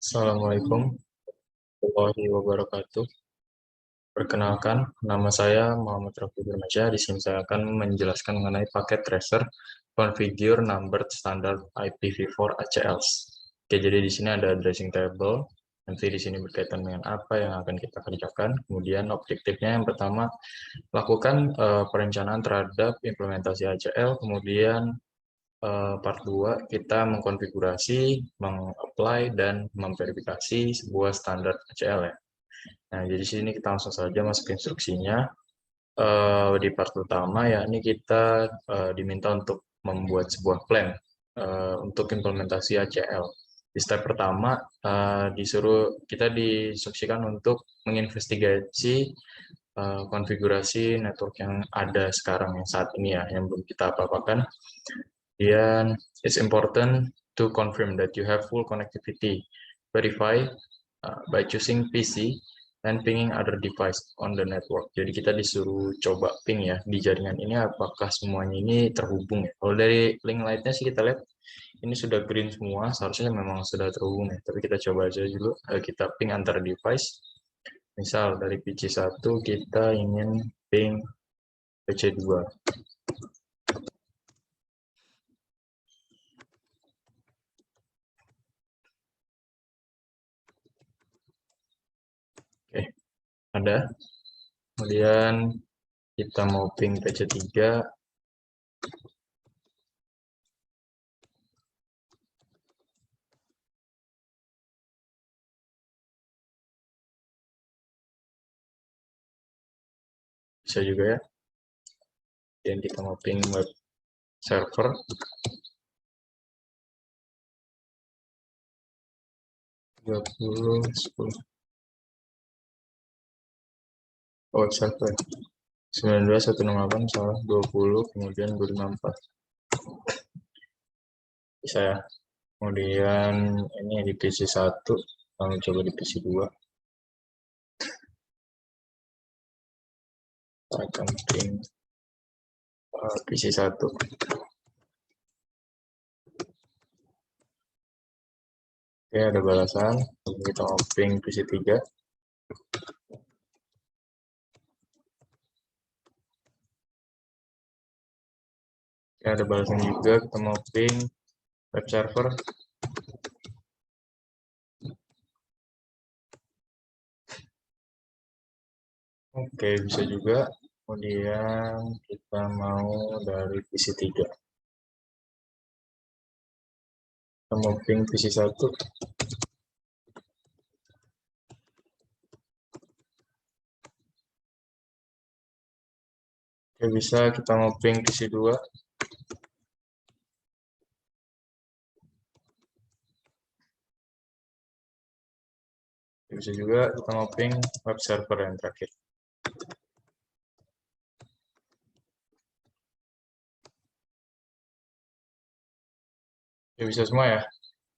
Assalamualaikum warahmatullahi wabarakatuh. Perkenalkan, nama saya Muhammad Rafi Firmansyah. Di sini saya akan menjelaskan mengenai paket tracer configure number standard IPv4 ACLs. Oke, jadi di sini ada addressing table. Nanti di sini berkaitan dengan apa yang akan kita kerjakan. Kemudian objektifnya yang pertama, lakukan perencanaan terhadap implementasi ACL. Kemudian part 2 kita mengkonfigurasi, mengapply, dan memverifikasi sebuah standar ACL ya. Nah, jadi sini kita langsung saja masuk ke instruksinya. Di part pertama ya, ini kita diminta untuk membuat sebuah plan untuk implementasi ACL. Di step pertama kita diinstruksikan untuk menginvestigasi konfigurasi network yang ada sekarang yang saat ini ya, yang belum kita apa-apakan. Dan it's important to confirm that you have full connectivity. Verify by choosing PC and pinging other device on the network. Jadi kita disuruh coba ping ya di jaringan ini apakah semuanya ini terhubung ya. Kalau dari link lightnya sih kita lihat ini sudah green semua, seharusnya memang sudah terhubung ya. Tapi kita coba aja dulu, kita ping antar device. Misal dari PC1 kita ingin ping PC2. Oke, ada. Kemudian kita mau ping PC3. Bisa juga ya. Dan kita mau ping web server. Web server 92.168 salah 20 kemudian 254 bisa ya. Kemudian ini di PC1, lalu coba di PC2. Kita akan ping PC1. Oke, ada balasan. Kita mau ping PC3. Oke, ada balasan juga. Kita mau ping web server. Oke, bisa juga. Kemudian kita mau dari PC3. Kita mau ping PC1. Oke, bisa kita mau ping PC2. Bisa juga kita mau ping web server yang terakhir. Ya, bisa semua ya.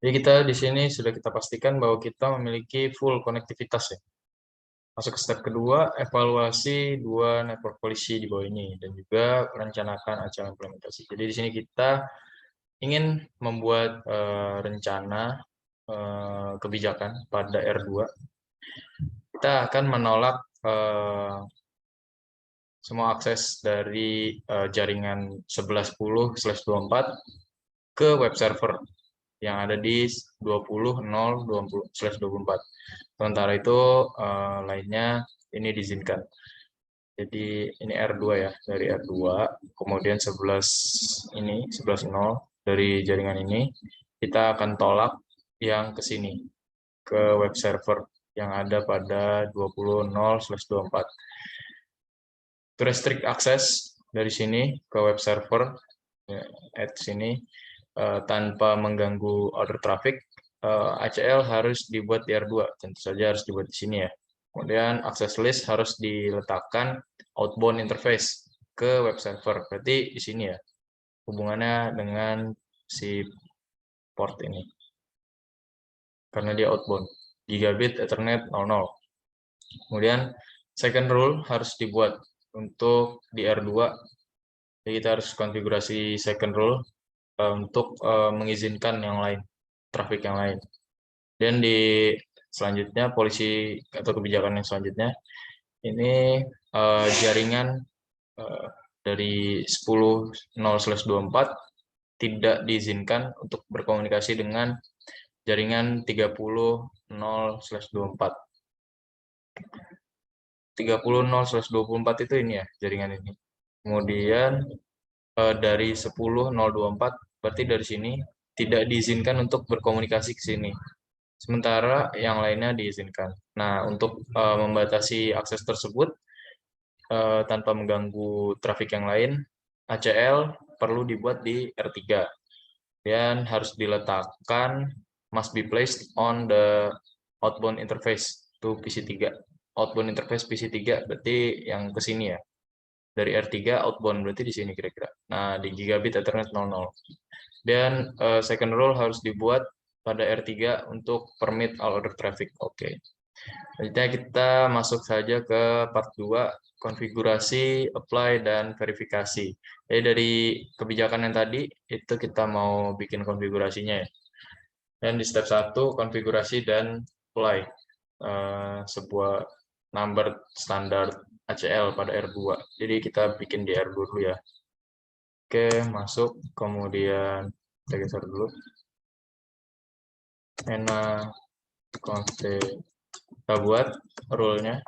Jadi kita di sini sudah kita pastikan bahwa kita memiliki full konektivitas ya. Masuk ke step kedua, evaluasi dua network policy di bawah ini dan juga merencanakan acara implementasi. Jadi di sini kita ingin membuat rencana kebijakan pada R2. Kita akan menolak semua akses dari jaringan 1110/24 ke web server yang ada di 20.0.20/24. Sementara itu lainnya ini diizinkan. Jadi ini R2 ya, dari R2, kemudian 11.0 dari jaringan ini kita akan tolak yang ke sini, ke web server yang ada pada 20.0/24. To restrict access dari sini ke web server, ya, at sini, tanpa mengganggu order traffic, ACL harus dibuat di R2, tentu saja harus dibuat di sini ya. Kemudian access list harus diletakkan outbound interface ke web server, berarti di sini ya, hubungannya dengan si port ini. Karena dia outbound, gigabit Ethernet 00. Kemudian second rule harus dibuat untuk di R2, jadi kita harus konfigurasi second rule untuk mengizinkan yang lain, traffic yang lain. Dan di selanjutnya polisi atau kebijakan yang selanjutnya ini jaringan dari 10.0/24 tidak diizinkan untuk berkomunikasi dengan jaringan 30.0/24. 30.0/24 itu ini ya, jaringan ini. Kemudian dari 10.024 berarti dari sini tidak diizinkan untuk berkomunikasi ke sini. Sementara yang lainnya diizinkan. Nah, untuk membatasi akses tersebut tanpa mengganggu trafik yang lain, ACL perlu dibuat di R3 dan harus diletakkan, must be placed on the outbound interface to PC3. Outbound interface PC3 berarti yang ke sini ya. Dari R3 outbound berarti di sini kira-kira. Nah, di gigabit Ethernet 00. Dan second rule harus dibuat pada R3 untuk permit all other traffic. Oke. Selanjutnya kita masuk saja ke part 2, konfigurasi, apply, dan verifikasi. Jadi dari kebijakan yang tadi, itu kita mau bikin konfigurasinya ya. Dan di step 1, konfigurasi dan apply. Sebuah number standar ACL pada R2. Jadi kita bikin di R2 dulu ya. Oke, masuk. Kemudian kita geser dulu. Enak. Kita buat rule-nya.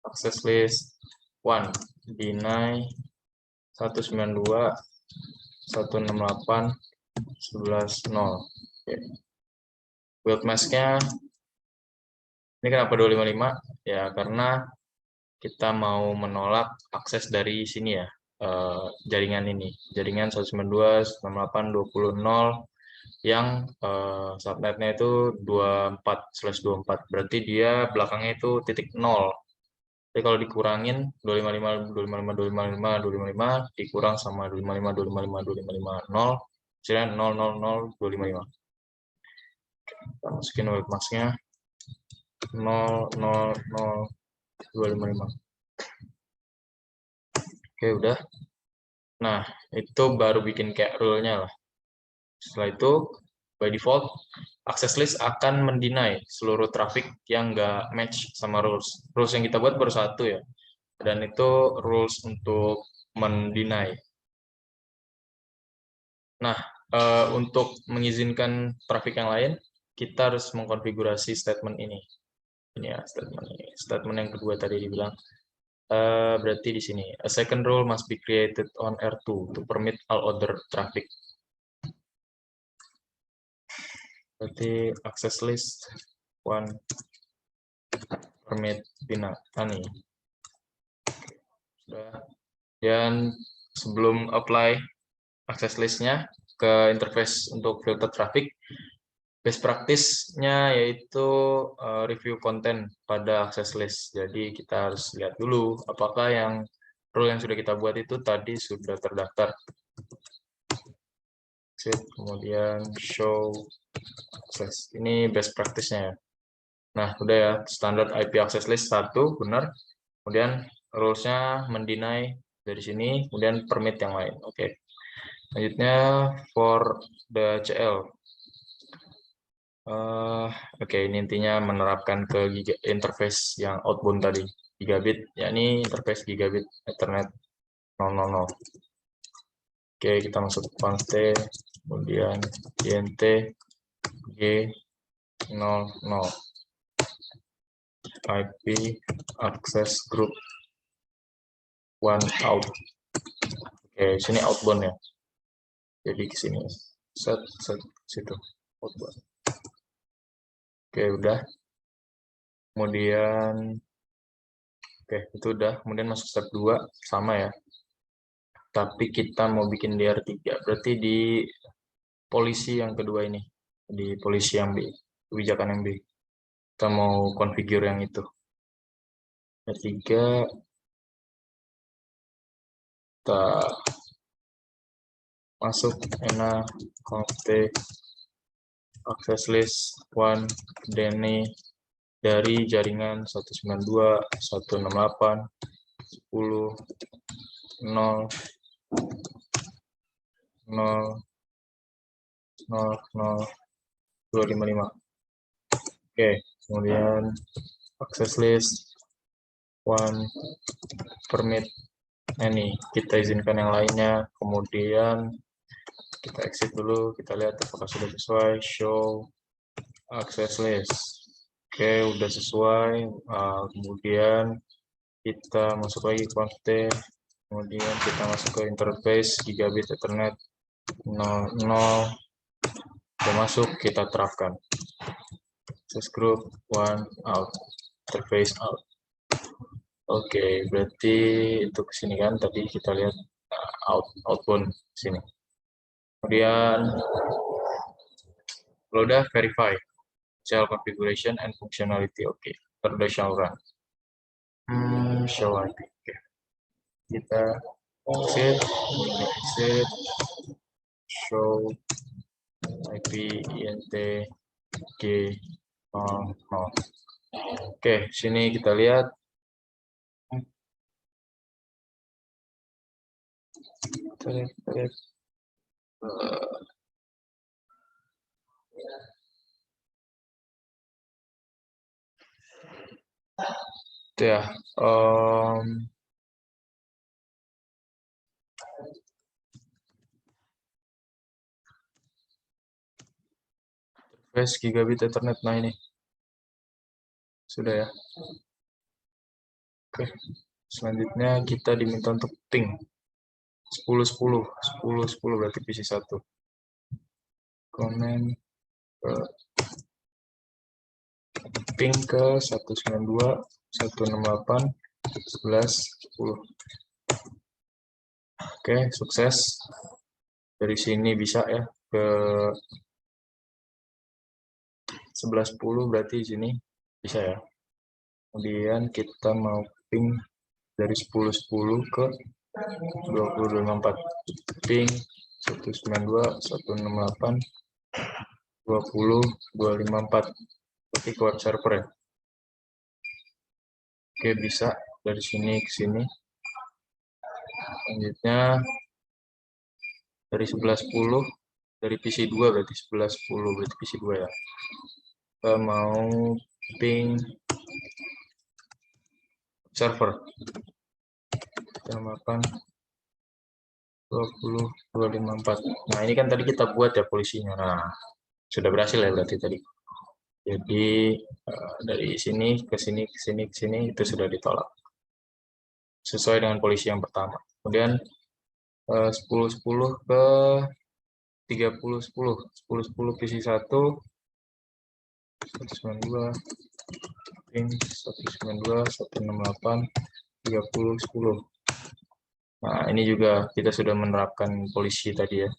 Access list 1. Deny 192 168 11.0. Oke. Build mask-nya ini kenapa 255? Ya karena kita mau menolak akses dari sini ya, jaringan ini, jaringan 192 168 20.0 yang subnetnya itu 24/24, berarti dia belakangnya itu titik 0. Jadi kalau dikurangin 255 255 255 255 dikurang sama 255 255 255 0, hasilnya 000 255. Kita masukin web mask-nya 000 255. Oke, udah. Nah, itu baru bikin kayak rule-nya lah. Setelah itu, by default, access list akan mendeny seluruh traffic yang nggak match sama rules. Rules yang kita buat baru satu ya. Dan itu rules untuk mendeny. Nah, untuk mengizinkan traffic yang lain, kita harus mengkonfigurasi statement ini. Ini ya, statement ini. Statement yang kedua tadi dibilang. Berarti di sini, a second rule must be created on R2 to permit all other traffic. Berarti access list 1 permit Pinatani. Dan sebelum apply access list-nya ke interface untuk filter traffic, best practice-nya yaitu review konten pada access list. Jadi kita harus lihat dulu apakah rule yang sudah kita buat itu tadi sudah terdaftar. Kemudian show access. Ini best practice-nya ya. Nah, udah ya, standar IP access list 1 benar. Kemudian rules-nya mendeny dari sini, kemudian permit yang lain. Oke. Selanjutnya for the CL. Oke, ini intinya menerapkan ke interface yang outbound tadi, gigabit, yakni interface gigabit Ethernet 000. Oke, kita masuk const, kemudian int g00 IP access group 1 out. Oke, sini outbound ya. Jadi ke sini set situ outbound. Oke, udah. Kemudian oke, itu udah. Kemudian masuk step 2 sama ya. Tapi kita mau bikin di R3, berarti di polisi yang kedua ini, di polisi yang B, kebijakan yang B. Kita mau configure yang itu. R3 kita masuk enak const access list 1 deny dari jaringan 192 168 10 0 0 0 0 255. Oke, kemudian access list one permit ini kita izinkan yang lainnya, kemudian kita exit dulu, kita lihat apakah sudah sesuai. Show access list. Oke, udah sesuai. Kemudian kita masuk lagi ke konten, kemudian kita masuk ke interface gigabit ethernet 00. Kita masuk, kita terapkan access group one out, interface out. Oke, berarti itu kesini kan tadi kita lihat outbound sini. Kemudian kalau udah verify shell configuration and functionality. Oke, terus shall run. Show IP. Oke. Kita exit, show IP int g 00. Oke, sini kita lihat. Itu ya. Interface gigabit ethernet. Nah ini sudah ya. Oke, selanjutnya kita diminta untuk ping 10 berarti PC 1. Komen ke ping ke 192.168.11.10. Oke, sukses. Dari sini bisa ya ke 11.10 berarti sini bisa ya. Kemudian kita mau ping dari 10.10 ke 20.24. Ping 192.168.20.254. Berarti ke web server ya. Oke, bisa dari sini ke sini. Selanjutnya dari 11.10 dari PC 2 berarti 11.10 berarti PC 2 ya. Kita mau ping server 8.20.254. Nah, ini kan tadi kita buat ya polisinya. Nah, sudah berhasil ya berarti tadi. Jadi dari sini ke sini ke sini ke sini itu sudah ditolak. Sesuai dengan polisi yang pertama. Kemudian 10.10 ke 30.10. 10.10 PC 1 192 ping 192 168 30.10. Nah, ini juga kita sudah menerapkan polisi tadi ya.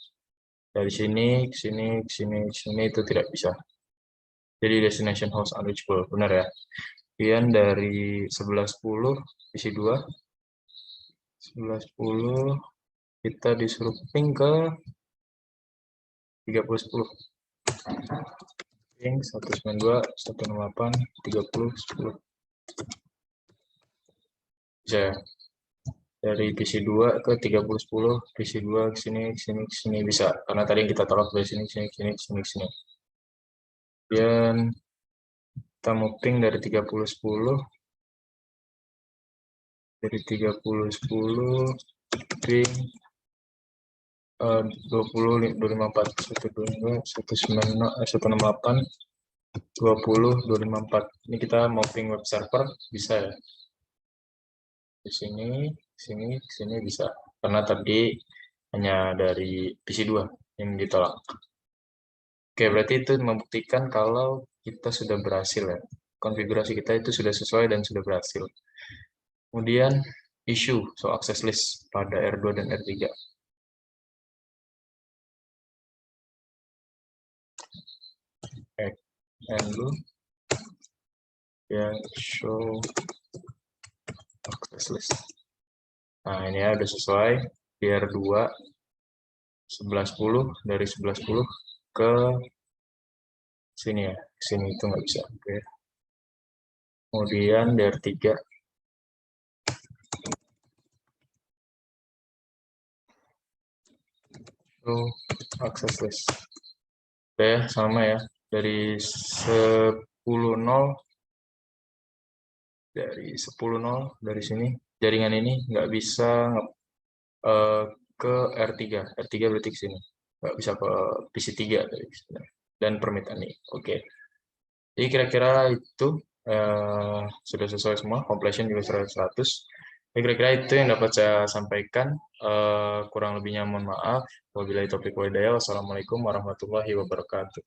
Dari sini ke sini ke sini ke sini itu tidak bisa. Jadi destination host unreachable, benar ya. Kemudian dari 11.10 PC 2 11.10 kita disuruh ping ke 30.10. Ping 192 168 30.10. Bisa ya. Dari PC 2 ke 30.10, PC 2 ke sini ke sini ke sini bisa. Karena tadi yang kita tolak dari sini ke sini ke sini ke sini ke sini. Kemudian kita mau ping dari 30.10 dari 30.10 ping 20.254 168 20.254. Ini kita mau ping web server bisa ya. Di sini, sini, sini bisa. Karena tadi hanya dari PC 2 yang ditolak. Oke, berarti itu membuktikan kalau kita sudah berhasil ya. Konfigurasi kita itu sudah sesuai dan sudah berhasil. Kemudian issue so access list pada R2 dan R3. And lu ya show access list. Nah, ini ya udah sesuai di R2 11.10 dari 11.10 ke sini ya. Sini itu nggak bisa. Oke. Kemudian di R3 access list. Oke, sama ya. Dari 10.0 dari sini jaringan ini nggak bisa ke R3. R3 berarti ke sini. Nggak bisa ke PC3 dan permit ini. Oke. Jadi kira-kira itu sudah sesuai semua, completion juga 100. Jadi kira-kira itu yang dapat saya sampaikan. Kurang lebihnya mohon maaf. Wabillahi taufiq wal hidayah. Wassalamualaikum warahmatullahi wabarakatuh.